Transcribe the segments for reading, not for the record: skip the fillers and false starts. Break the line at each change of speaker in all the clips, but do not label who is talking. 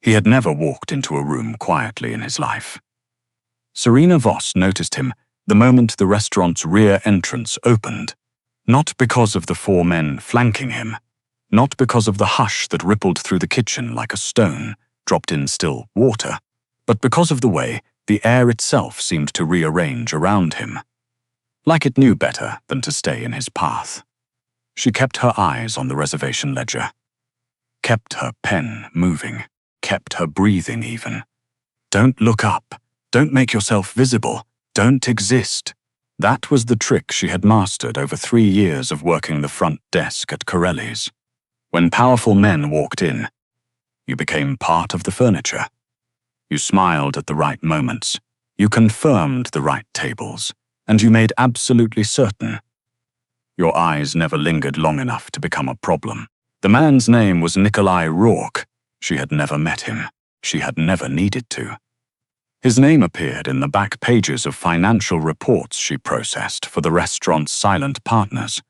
He had never walked into a room quietly in his life. Serena Voss noticed him the moment the restaurant's rear entrance opened, not because of the 4 men flanking him, not because of the hush that rippled through the kitchen like a stone dropped in still water, but because of the way the air itself seemed to rearrange around him, like it knew better than to stay in his path. She kept her eyes on the reservation ledger, kept her pen moving, kept her breathing even. Don't look up. Don't make yourself visible. Don't exist. That was the trick she had mastered over 3 years of working the front desk at Corelli's. When powerful men walked in, you became part of the furniture. You smiled at the right moments. You confirmed the right tables. And you made absolutely certain. Your eyes never lingered long enough to become a problem. The man's name was Nikolai Rourke. She had never met him. She had never needed to. His name appeared in the back pages of financial reports she processed for the restaurant's silent partners,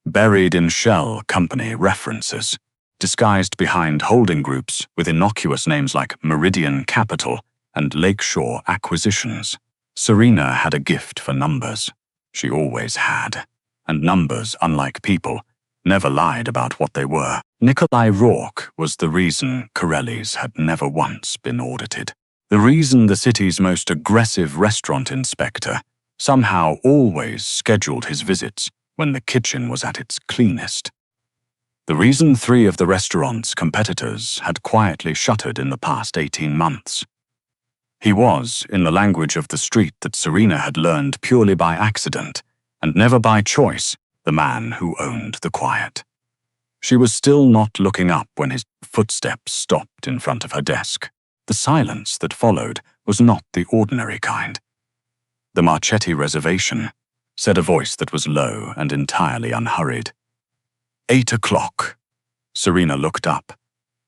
buried in shell company references, disguised behind holding groups with innocuous names like Meridian Capital and Lakeshore Acquisitions. Serena had a gift for numbers. She always had. And numbers, unlike people, never lied about what they were. Nikolai Rourke was the reason Corelli's had never once been audited. The reason the city's most aggressive restaurant inspector somehow always scheduled his visits when the kitchen was at its cleanest. The reason 3 of the restaurant's competitors had quietly shuttered in the past 18 months. He was, in the language of the street that Serena had learned purely by accident, and never by choice, the man who owned the quiet. She was still not looking up when his footsteps stopped in front of her desk. The silence that followed was not the ordinary kind. "The Marchetti reservation," said a voice that was low and entirely unhurried. 8 o'clock. Serena looked up.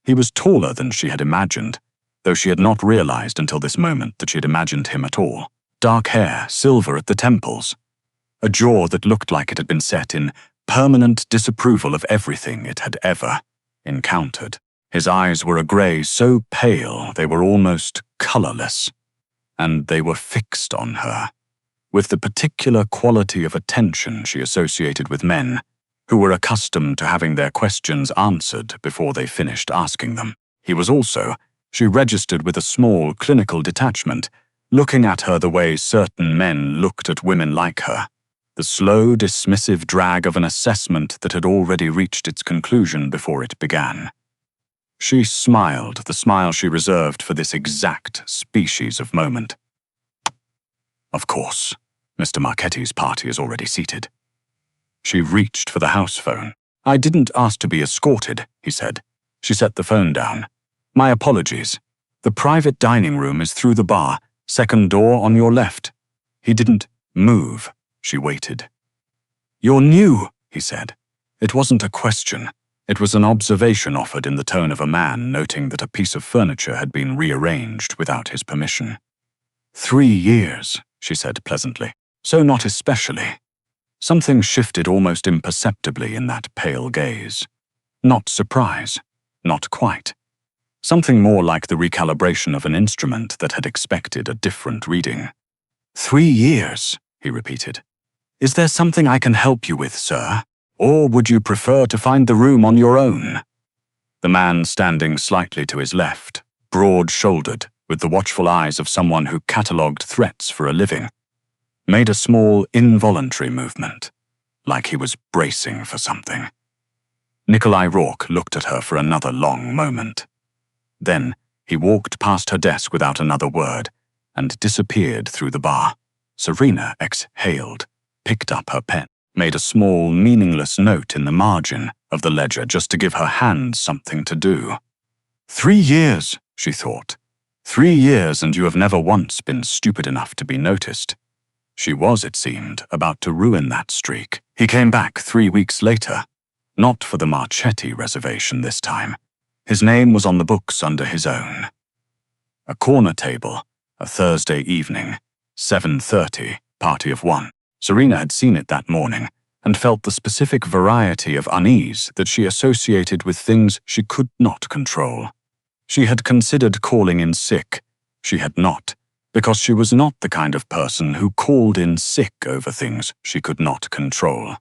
He was taller than she had imagined, though she had not realized until this moment that she had imagined him at all. Dark hair, silver at the temples. A jaw that looked like it had been set in permanent disapproval of everything it had ever encountered. His eyes were a grey so pale they were almost colorless, and they were fixed on her, with the particular quality of attention she associated with men who were accustomed to having their questions answered before they finished asking them. He was also, she registered with a small clinical detachment, looking at her the way certain men looked at women like her, the slow, dismissive drag of an assessment that had already reached its conclusion before it began. She smiled, the smile she reserved for this exact species of moment. "Of course, Mr. Marchetti's party is already seated." She reached for the house phone. "I didn't ask to be escorted," he said. She set the phone down. "My apologies. The private dining room is through the bar, second door on your left." He didn't move. She waited. "You're new," he said. It wasn't a question. It was an observation offered in the tone of a man noting that a piece of furniture had been rearranged without his permission. 3 years, she said pleasantly. So not especially. Something shifted almost imperceptibly in that pale gaze. Not surprise. Not quite. Something more like the recalibration of an instrument that had expected a different reading. 3 years, he repeated. "Is there something I can help you with, sir? Or would you prefer to find the room on your own?" The man standing slightly to his left, broad-shouldered, with the watchful eyes of someone who catalogued threats for a living, made a small, involuntary movement, like he was bracing for something. Nikolai Rourke looked at her for another long moment. Then he walked past her desk without another word and disappeared through the bar. Serena exhaled, picked up her pen, made a small, meaningless note in the margin of the ledger just to give her hand something to do. 3 years, she thought. 3 years, and you have never once been stupid enough to be noticed. She was, it seemed, about to ruin that streak. He came back 3 weeks later, not for the Marchetti reservation this time. His name was on the books under his own. A corner table, a Thursday evening, 7:30, party of 1. Serena had seen it that morning and felt the specific variety of unease that she associated with things she could not control. She had considered calling in sick. She had not, because she was not the kind of person who called in sick over things she could not control.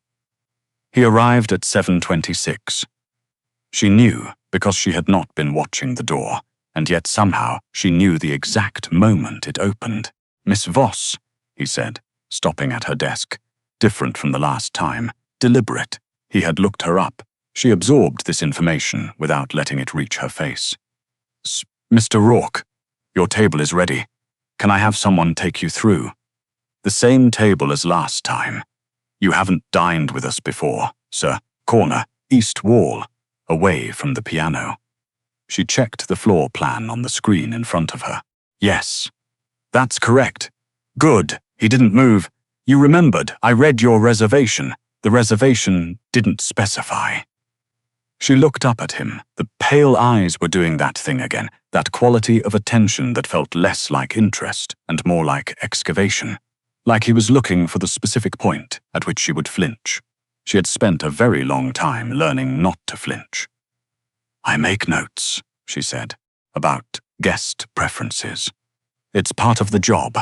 He arrived at 7:26. She knew because she had not been watching the door, and yet somehow she knew the exact moment it opened. "Miss Voss," he said, stopping at her desk. Different from the last time, deliberate. He had looked her up. She absorbed this information without letting it reach her face. "Mr. Rourke, your table is ready. Can I have someone take you through?" "The same table as last time. You haven't dined with us before, sir. Corner, east wall, away from the piano." She checked the floor plan on the screen in front of her. "Yes, that's correct. Good, he didn't move. You remembered, I read your reservation. The reservation didn't specify." She looked up at him. The pale eyes were doing that thing again, that quality of attention that felt less like interest and more like excavation. Like he was looking for the specific point at which she would flinch. She had spent a very long time learning not to flinch. "I make notes," she said, "about guest preferences. It's part of the job.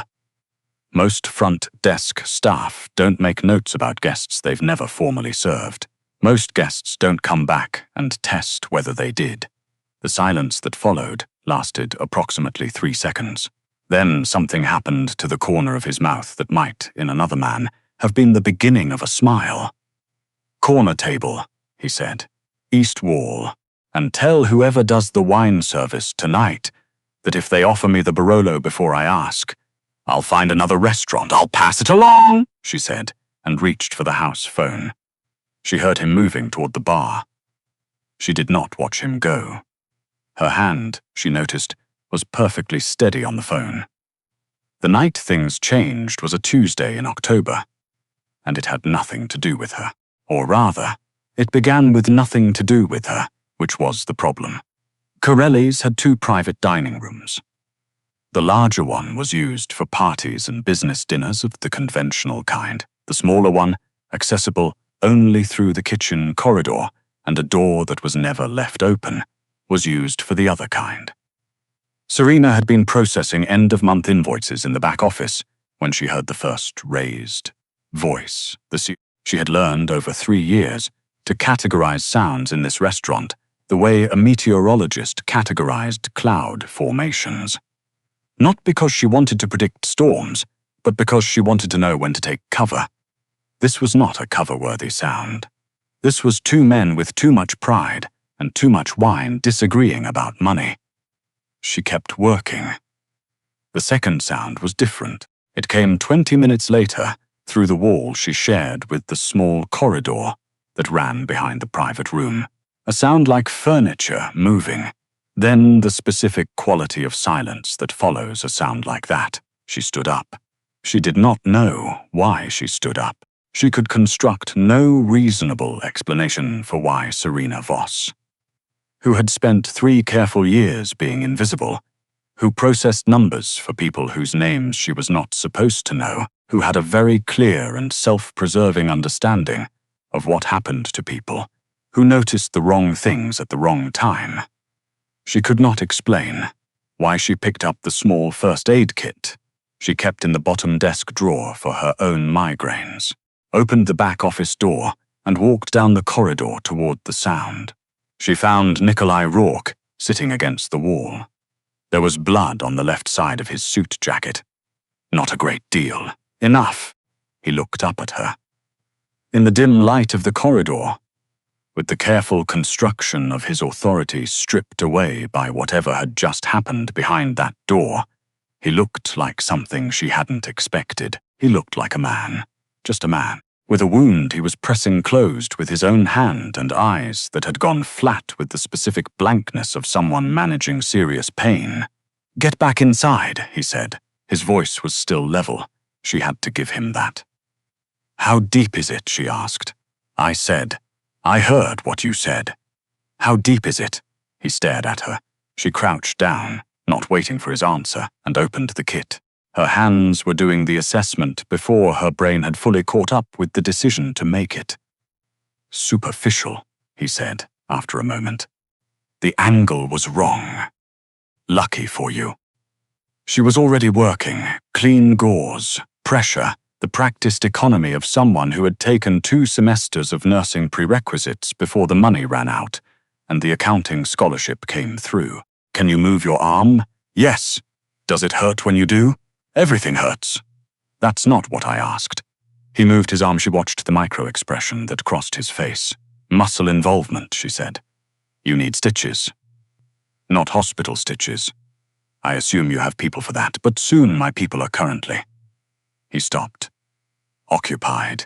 Most front desk staff don't make notes about guests they've never formally served. Most guests don't come back and test whether they did." The silence that followed lasted approximately 3 seconds. Then something happened to the corner of his mouth that might, in another man, have been the beginning of a smile. "Corner table," he said, "east wall, and tell whoever does the wine service tonight that if they offer me the Barolo before I ask, I'll find another restaurant. I'll pass it along," she said, and reached for the house phone. She heard him moving toward the bar. She did not watch him go. Her hand, she noticed, was perfectly steady on the phone. The night things changed was a Tuesday in October, and it had nothing to do with her. Or rather, it began with nothing to do with her, which was the problem. Corelli's had 2 private dining rooms. The larger one was used for parties and business dinners of the conventional kind. The smaller one, accessible only through the kitchen corridor and a door that was never left open, was used for the other kind. Serena had been processing end-of-month invoices in the back office when she heard the first raised voice. She had learned over 3 years to categorize sounds in this restaurant the way a meteorologist categorized cloud formations. Not because she wanted to predict storms, but because she wanted to know when to take cover. This was not a cover-worthy sound. This was 2 men with too much pride and too much wine disagreeing about money. She kept working. The second sound was different. It came 20 minutes later through the wall she shared with the small corridor that ran behind the private room. A sound like furniture moving. Then the specific quality of silence that follows a sound like that. She stood up. She did not know why she stood up. She could construct no reasonable explanation for why Serena Voss, who had spent 3 careful years being invisible, who processed numbers for people whose names she was not supposed to know, who had a very clear and self-preserving understanding of what happened to people, who noticed the wrong things at the wrong time. She could not explain why she picked up the small first aid kit she kept in the bottom desk drawer for her own migraines, opened the back office door, and walked down the corridor toward the sound. She found Nikolai Rourke sitting against the wall. There was blood on the left side of his suit jacket. Not a great deal. Enough. He looked up at her. In the dim light of the corridor, with the careful construction of his authority stripped away by whatever had just happened behind that door, he looked like something she hadn't expected. He looked like a man. Just a man. With a wound he was pressing closed with his own hand and eyes that had gone flat with the specific blankness of someone managing serious pain. "Get back inside," he said. His voice was still level. She had to give him that. "How deep is it?" she asked. I said, "I heard what you said." "How deep is it?" He stared at her. She crouched down, not waiting for his answer, and opened the kit. Her hands were doing the assessment before her brain had fully caught up with the decision to make it. "Superficial," he said, after a moment. "The angle was wrong." Lucky for you. She was already working, clean gauze, pressure, the practiced economy of someone who had taken 2 semesters of nursing prerequisites before the money ran out, and the accounting scholarship came through. Can you move your arm? Yes. Does it hurt when you do? Everything hurts. That's not what I asked. He moved his arm. She watched the micro-expression that crossed his face. Muscle involvement, she said. You need stitches. Not hospital stitches. I assume you have people for that, but soon my people are currently. He stopped. Occupied.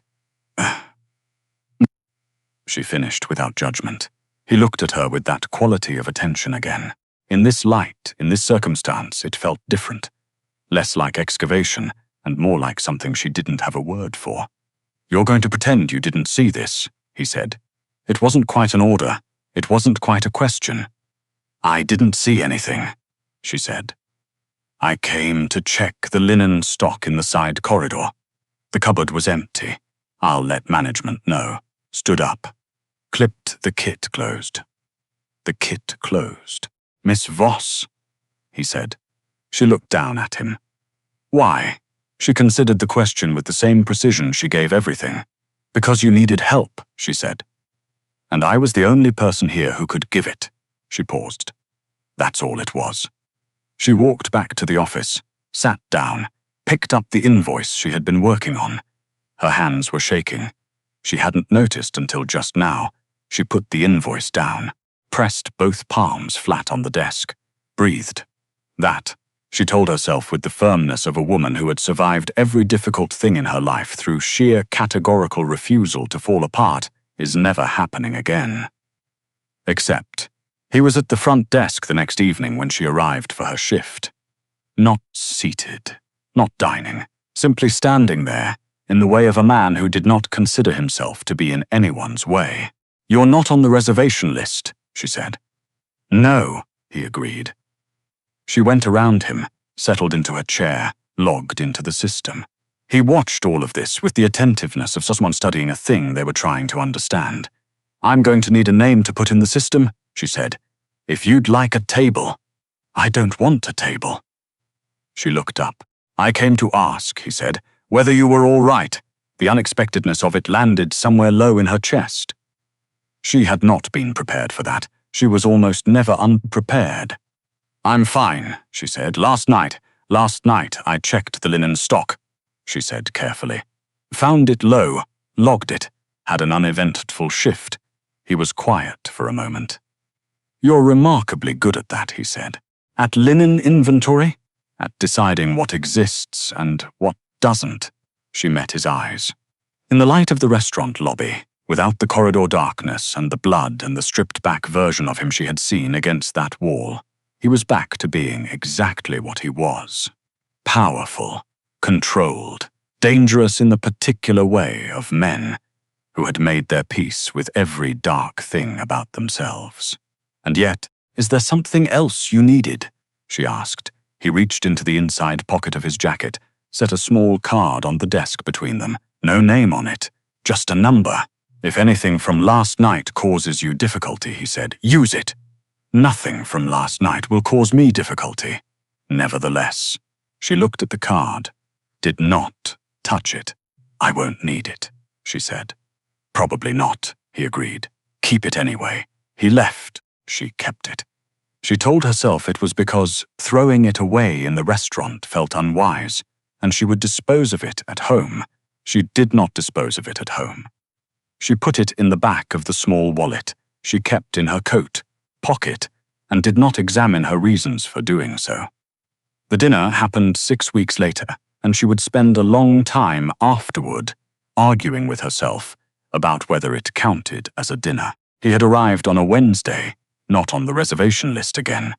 She finished without judgment. He looked at her with that quality of attention again. In this light, in this circumstance, it felt different. Less like excavation, and more like something she didn't have a word for. You're going to pretend you didn't see this, he said. It wasn't quite an order. It wasn't quite a question. I didn't see anything, she said. I came to check the linen stock in the side corridor. The cupboard was empty. I'll let management know. Stood up. Clipped the kit closed. The kit closed. Miss Voss, he said. She looked down at him. Why? She considered the question with the same precision she gave everything. Because you needed help, she said. And I was the only person here who could give it. She paused. That's all it was. She walked back to the office, sat down, picked up the invoice she had been working on. Her hands were shaking. She hadn't noticed until just now. She put the invoice down, pressed both palms flat on the desk, breathed. That, she told herself with the firmness of a woman who had survived every difficult thing in her life through sheer categorical refusal to fall apart, is never happening again. Except, he was at the front desk the next evening when she arrived for her shift. Not seated, not dining, simply standing there, in the way of a man who did not consider himself to be in anyone's way. You're not on the reservation list, she said. No, he agreed. She went around him, settled into her chair, logged into the system. He watched all of this with the attentiveness of someone studying a thing they were trying to understand. I'm going to need a name to put in the system, she said. If you'd like a table. I don't want a table. She looked up. I came to ask, he said, whether you were all right. The unexpectedness of it landed somewhere low in her chest. She had not been prepared for that. She was almost never unprepared. I'm fine, she said. Last night I checked the linen stock, she said carefully. Found it low, logged it, had an uneventful shift. He was quiet for a moment. You're remarkably good at that, he said. At linen inventory? At deciding what exists and what doesn't. She met his eyes. In the light of the restaurant lobby, without the corridor darkness and the blood and the stripped-back version of him she had seen against that wall, he was back to being exactly what he was. Powerful, controlled, dangerous in the particular way of men who had made their peace with every dark thing about themselves. And yet, is there something else you needed? She asked. He reached into the inside pocket of his jacket, set a small card on the desk between them. No name on it, just a number. If anything from last night causes you difficulty, he said, use it. Nothing from last night will cause me difficulty. Nevertheless, she looked at the card, did not touch it. I won't need it, she said. Probably not, he agreed. Keep it anyway. He left. She kept it. She told herself it was because throwing it away in the restaurant felt unwise, and she would dispose of it at home. She did not dispose of it at home. She put it in the back of the small wallet she kept in her coat pocket and did not examine her reasons for doing so. The dinner happened 6 weeks later, and she would spend a long time afterward arguing with herself about whether it counted as a dinner. He had arrived on a Wednesday, not on the reservation list again,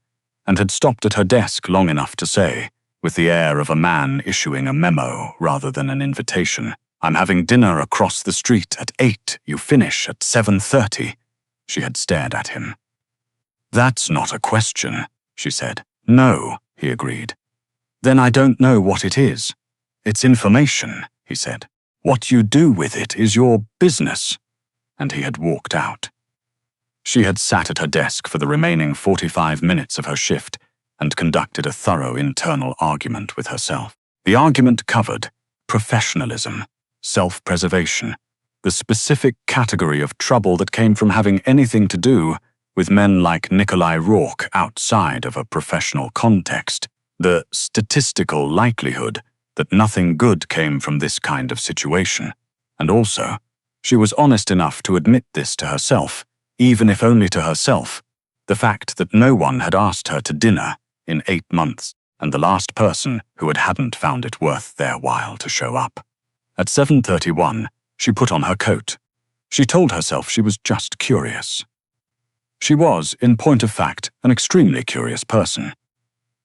and had stopped at her desk long enough to say, with the air of a man issuing a memo rather than an invitation, I'm having dinner across the street at 8. You finish at 7:30. She had stared at him. That's not a question, she said. No, he agreed. Then I don't know what it is. It's information, he said. What you do with it is your business. And he had walked out. She had sat at her desk for the remaining 45 minutes of her shift, and conducted a thorough internal argument with herself. The argument covered professionalism, self-preservation, the specific category of trouble that came from having anything to do with men like Nikolai Rourke outside of a professional context, the statistical likelihood that nothing good came from this kind of situation. And also, she was honest enough to admit this to herself, even if only to herself, the fact that no one had asked her to dinner in 8 months, and the last person who hadn't found it worth their while to show up. At 7:31, she put on her coat. She told herself she was just curious. She was, in point of fact, an extremely curious person.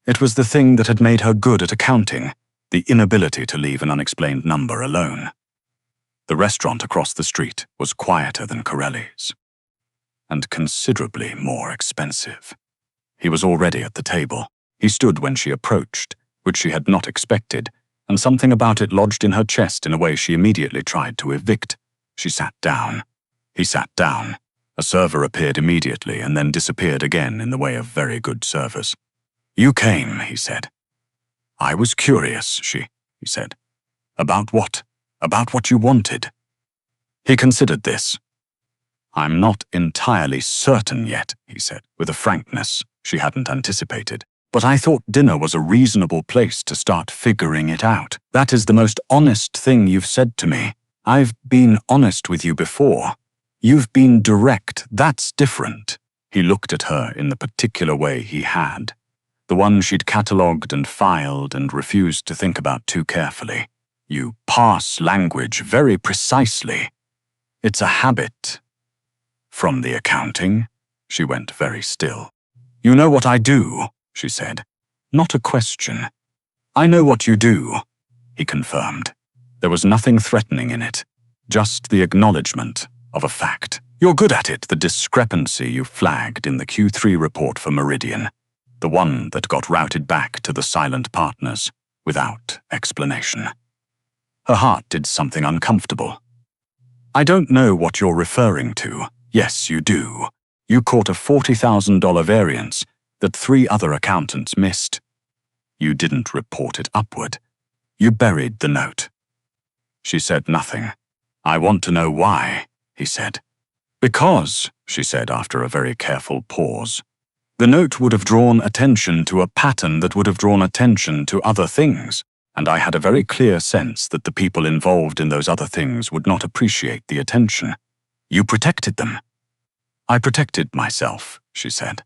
It was the thing that had made her good at accounting, the inability to leave an unexplained number alone. The restaurant across the street was quieter than Corelli's, and considerably more expensive. He was already at the table. He stood when she approached, which she had not expected, and something about it lodged in her chest in a way she immediately tried to evict. She sat down. He sat down. A server appeared immediately and then disappeared again in the way of very good servers. "You came," he said. "I was curious," he said. "About what? About what you wanted?" He considered this. "I'm not entirely certain yet," he said, with a frankness she hadn't anticipated. "But I thought dinner was a reasonable place to start figuring it out. That is the most honest thing you've said to me. I've been honest with you before. You've been direct. That's different." He looked at her in the particular way he had, the one she'd catalogued and filed and refused to think about too carefully. "You parse language very precisely. It's a habit." "From the accounting?" She went very still. "You know what I do," she said. "Not a question." "I know what you do," he confirmed. There was nothing threatening in it, just the acknowledgement of a fact. "You're good at it, the discrepancy you flagged in the Q3 report for Meridian, the one that got routed back to the silent partners without explanation." Her heart did something uncomfortable. "I don't know what you're referring to." "Yes, you do. You caught a $40,000 variance that 3 other accountants missed. You didn't report it upward. You buried the note." She said nothing. "I want to know why," he said. "Because," she said after a very careful pause, "the note would have drawn attention to a pattern that would have drawn attention to other things, and I had a very clear sense that the people involved in those other things would not appreciate the attention. You protected them." "I protected myself," she said,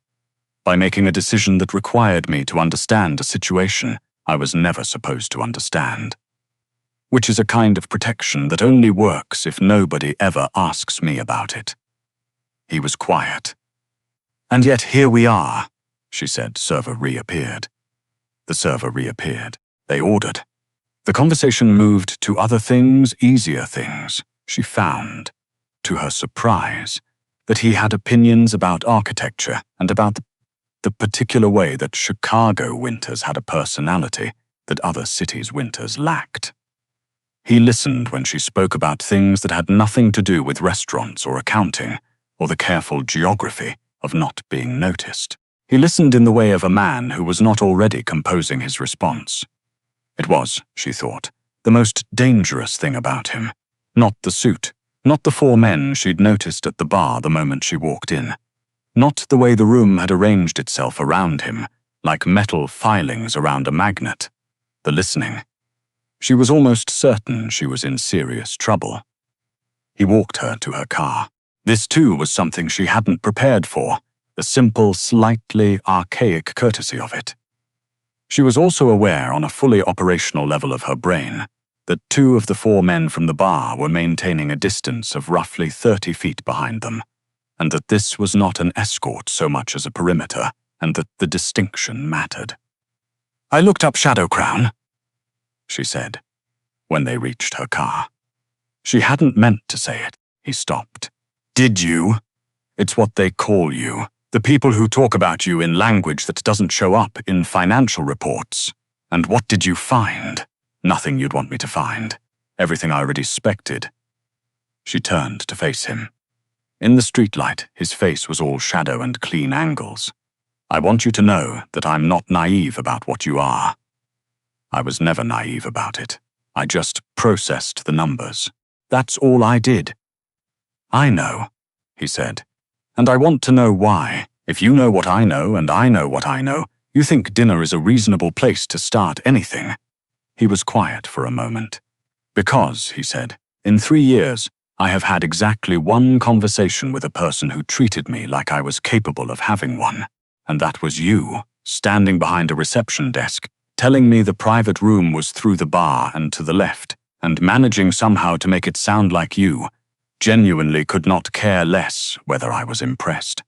"by making a decision that required me to understand a situation I was never supposed to understand. Which is a kind of protection that only works if nobody ever asks me about it." He was quiet. "And yet here we are," she said. Server reappeared. The server reappeared. They ordered. The conversation moved to other things, easier things. She found, to her surprise, that he had opinions about architecture and about the particular way that Chicago winters had a personality that other cities' winters lacked. He listened when she spoke about things that had nothing to do with restaurants or accounting, or the careful geography of not being noticed. He listened in the way of a man who was not already composing his response. It was, she thought, the most dangerous thing about him. Not the suit, not the 4 men she'd noticed at the bar the moment she walked in. Not the way the room had arranged itself around him, like metal filings around a magnet. The listening. She was almost certain she was in serious trouble. He walked her to her car. This too was something she hadn't prepared for, the simple, slightly archaic courtesy of it. She was also aware on a fully operational level of her brain that 2 of the 4 men from the bar were maintaining a distance of roughly 30 feet behind them, and that this was not an escort so much as a perimeter, and that the distinction mattered. "I looked up Shadow Crown," she said, when they reached her car. She hadn't meant to say it. He stopped. "Did you? It's what they call you. The people who talk about you in language that doesn't show up in financial reports. And what did you find?" "Nothing you'd want me to find. Everything I already suspected." She turned to face him. In the streetlight, his face was all shadow and clean angles. I want you to know that I'm not naive about what you are. I was never naive about it. I just processed the numbers. That's all I did. I know, he said, and I want to know why. If you know what I know and I know what I know, you think dinner is a reasonable place to start anything. He was quiet for a moment. Because, he said, in 3 years, I have had exactly one conversation with a person who treated me like I was capable of having one. And that was you, standing behind a reception desk, telling me the private room was through the bar and to the left, and managing somehow to make it sound like you genuinely could not care less whether I was impressed.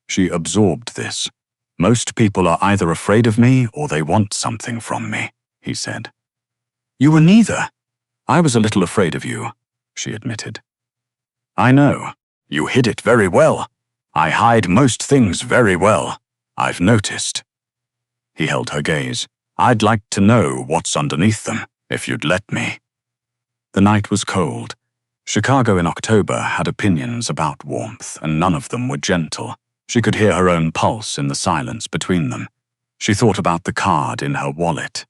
She absorbed this. Most people are either afraid of me or they want something from me, he said. You were neither. I was a little afraid of you, she admitted. I know. You hid it very well. I hide most things very well. I've noticed. He held her gaze. I'd like to know what's underneath them, if you'd let me. The night was cold. Chicago in October had opinions about warmth, and none of them were gentle. She could hear her own pulse in the silence between them. She thought about the card in her wallet,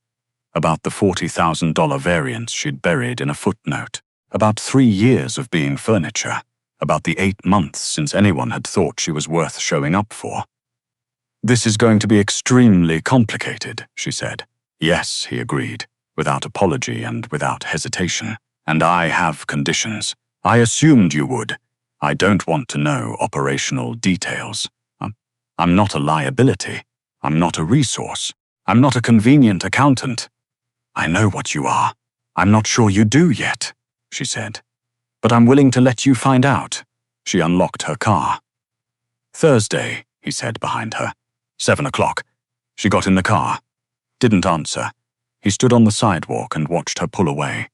about the $40,000 variance she'd buried in a footnote, about 3 years of being furniture, about the 8 months since anyone had thought she was worth showing up for. This is going to be extremely complicated, she said. Yes, he agreed, without apology and without hesitation. And I have conditions. I assumed you would. I don't want to know operational details. I'm not a liability. I'm not a resource. I'm not a convenient accountant. I know what you are. I'm not sure you do yet, she said. But I'm willing to let you find out. She unlocked her car. Thursday, he said behind her. 7 o'clock. She got in the car. Didn't answer. He stood on the sidewalk and watched her pull away.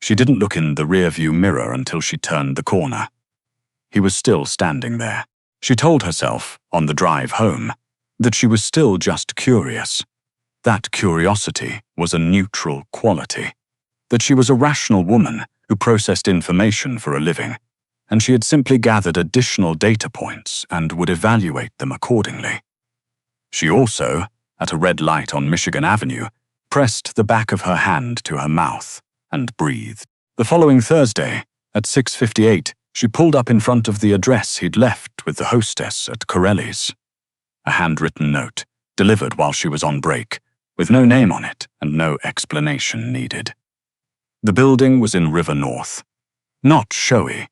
She didn't look in the rearview mirror until she turned the corner. He was still standing there. She told herself, on the drive home, that she was still just curious. That curiosity was a neutral quality. That she was a rational woman who processed information for a living, and she had simply gathered additional data points and would evaluate them accordingly. She also, at a red light on Michigan Avenue, pressed the back of her hand to her mouth and breathed. The following Thursday, at 6:58, she pulled up in front of the address he'd left with the hostess at Corelli's. A handwritten note, delivered while she was on break, with no name on it and no explanation needed. The building was in River North. Not showy,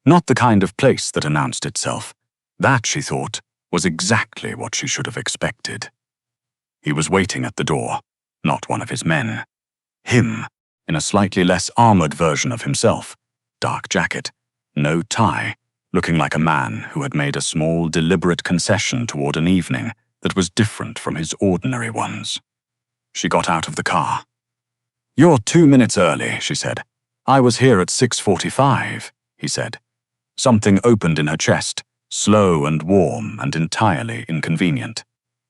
not the kind of place that announced itself. That, she thought, was exactly what she should have expected. He was waiting at the door, not one of his men. Him, in a slightly less armored version of himself, dark jacket, no tie, looking like a man who had made a small, deliberate concession toward an evening that was different from his ordinary ones. She got out of the car. You're 2 minutes early, she said. I was here at 6:45, he said. Something opened in her chest, slow and warm and entirely inconvenient.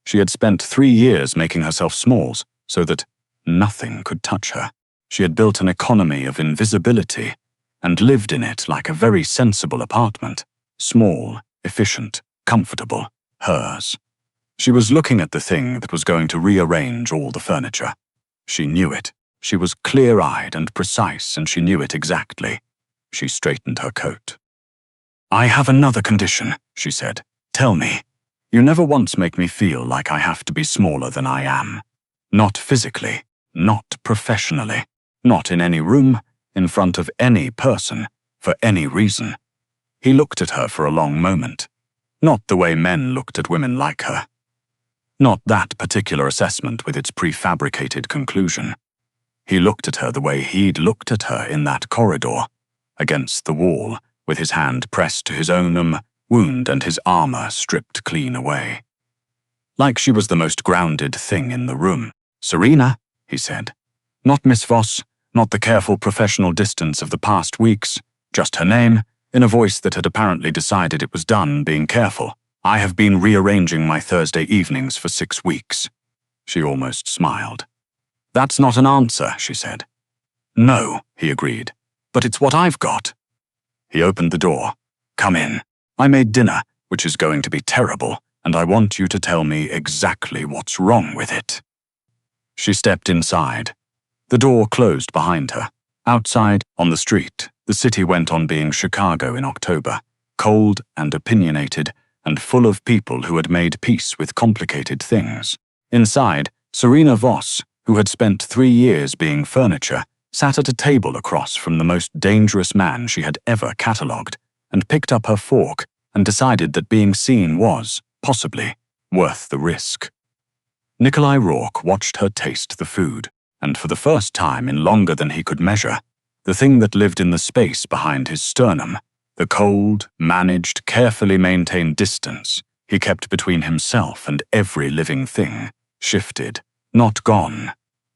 She had spent 3 years making herself smalls so that nothing could touch her. She had built an economy of invisibility and lived in it like a very sensible apartment, small, efficient, comfortable, hers. She was looking at the thing that was going to rearrange all the furniture. She knew it. She was clear-eyed and precise, and she knew it exactly. She straightened her coat. I have another condition, she said. Tell me. You never once make me feel like I have to be smaller than I am. Not physically, not professionally, not in any room, in front of any person, for any reason. He looked at her for a long moment. Not the way men looked at women like her. Not that particular assessment with its prefabricated conclusion. He looked at her the way he'd looked at her in that corridor, against the wall, with his hand pressed to his own wound and his armor stripped clean away. Like she was the most grounded thing in the room. Serena, he said. Not Miss Voss, not the careful professional distance of the past weeks, just her name, in a voice that had apparently decided it was done being careful. I have been rearranging my Thursday evenings for 6 weeks. She almost smiled. That's not an answer, she said. No, he agreed, but it's what I've got. He opened the door. Come in. I made dinner, which is going to be terrible, and I want you to tell me exactly what's wrong with it." She stepped inside. The door closed behind her. Outside, on the street, the city went on being Chicago in October, cold and opinionated, and full of people who had made peace with complicated things. Inside, Serena Voss, who had spent 3 years being furniture, sat at a table across from the most dangerous man she had ever catalogued, and picked up her fork and decided that being seen was, possibly, worth the risk. Nikolai Rourke watched her taste the food, and for the first time in longer than he could measure, the thing that lived in the space behind his sternum, the cold, managed, carefully maintained distance he kept between himself and every living thing, shifted, not gone,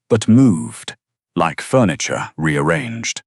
but moved, like furniture rearranged.